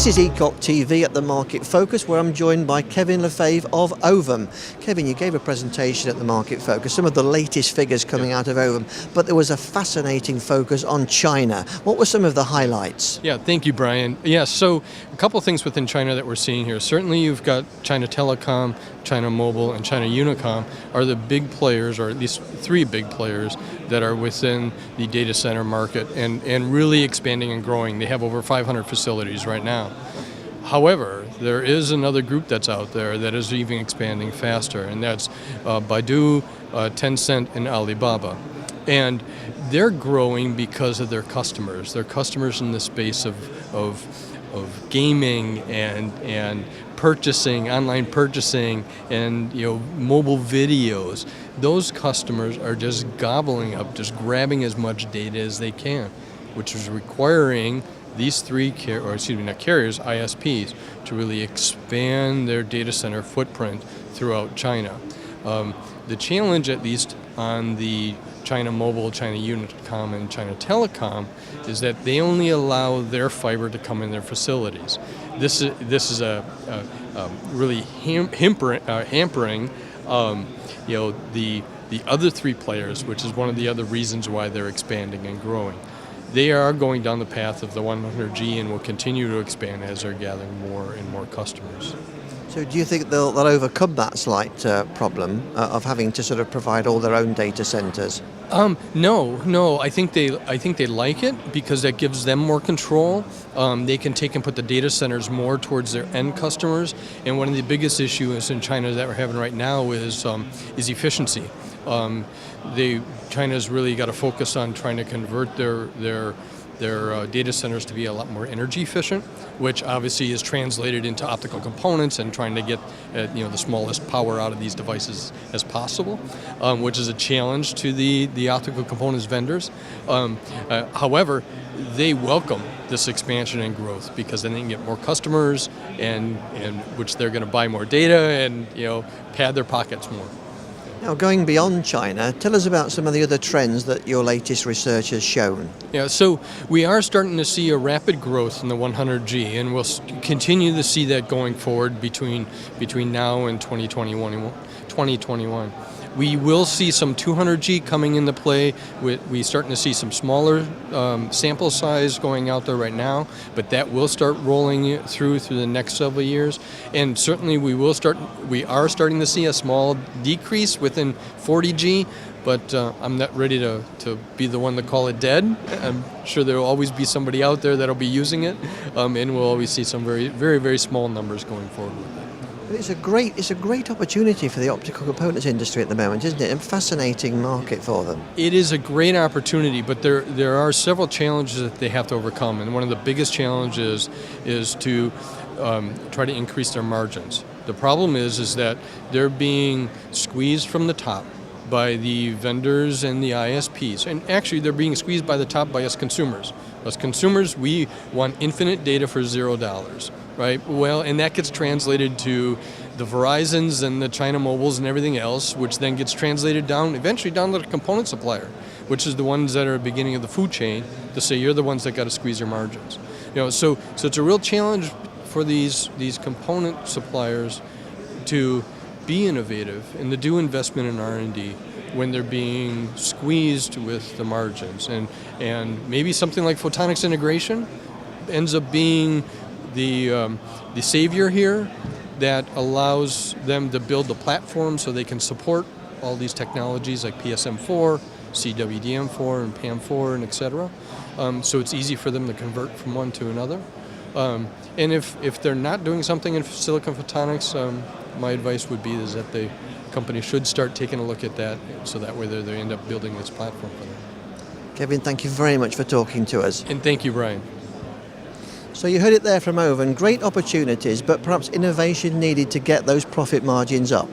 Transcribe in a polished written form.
This is ECOC TV at the Market Focus, where I'm joined by Kevin Lefebvre of Ovum. Kevin, you gave a presentation at the Market Focus, some of the latest figures coming out of Ovum, but there was a fascinating focus on China. What were some of the highlights? Yeah, thank you, Brian. Yeah, so a couple of things within China that we're seeing here. Certainly you've got China Telecom, China Mobile, and China Unicom are the big players, or at least three big players, that are within the data center market and really expanding and growing. They have over 500 facilities right now. However, there is another group that's out there that is even expanding faster, and that's Baidu, Tencent, and Alibaba. And they're growing because of their customers. They're customers in the space of gaming and purchasing, online purchasing, and mobile videos. Those customers are just gobbling up, just grabbing as much data as they can, which is requiring these three carriers, ISPs, to really expand their data center footprint throughout China. The challenge, at least on the China Mobile, China Unicom, and China Telecom, is that they only allow their fiber to come in their facilities. This is a really hampering the other three players, which is one of the other reasons why they're expanding and growing. They are going down the path of the 100G and will continue to expand as they're gathering more and more customers. So do you think they'll overcome that slight problem of having to sort of provide all their own data centers? No. I think they like it because that gives them more control. They can take and put the data centers more towards their end customers. And one of the biggest issues in China that we're having right now is efficiency. China's really got to focus on trying to convert their data centers to be a lot more energy efficient, which obviously is translated into optical components and trying to get the smallest power out of these devices as possible, which is a challenge to the optical components vendors. However, they welcome this expansion and growth because then they can get more customers and which they're going to buy more data and pad their pockets more. Now, going beyond China, tell us about some of the other trends that your latest research has shown. Yeah, so we are starting to see a rapid growth in the 100G, and we'll continue to see that going forward between now and 2021. We will see some 200G coming into play. We're starting to see some smaller sample size going out there right now, but that will start rolling through the next several years. And certainly we are starting to see a small decrease within 40G, but I'm not ready to be the one to call it dead. I'm sure there will always be somebody out there that will be using it, and we'll always see some very, very, very small numbers going forward with it. It's a great opportunity for the optical components industry at the moment, isn't it? A fascinating market for them. It is a great opportunity, but there are several challenges that they have to overcome, and one of the biggest challenges is to try to increase their margins. The problem is that they're being squeezed from the top by the vendors and the ISPs, and actually they're being squeezed by the top by us consumers. As consumers, we want infinite data for $0. Right. Well, and that gets translated to the Verizons and the China Mobiles and everything else, which then gets translated eventually down to the component supplier, which is the ones that are at the beginning of the food chain, to say you're the ones that got to squeeze your margins. So it's a real challenge for these component suppliers to be innovative and to do investment in R&D when they're being squeezed with the margins, and maybe something like photonics integration ends up being the savior here that allows them to build the platform so they can support all these technologies like PSM4, CWDM4, and PAM4, and et cetera. So it's easy for them to convert from one to another. And if they're not doing something in silicon photonics, my advice would be is that the company should start taking a look at that, so that way they end up building this platform for them. Kevin, thank you very much for talking to us. And thank you, Brian. So you heard it there from Ovum. Great opportunities, but perhaps innovation needed to get those profit margins up.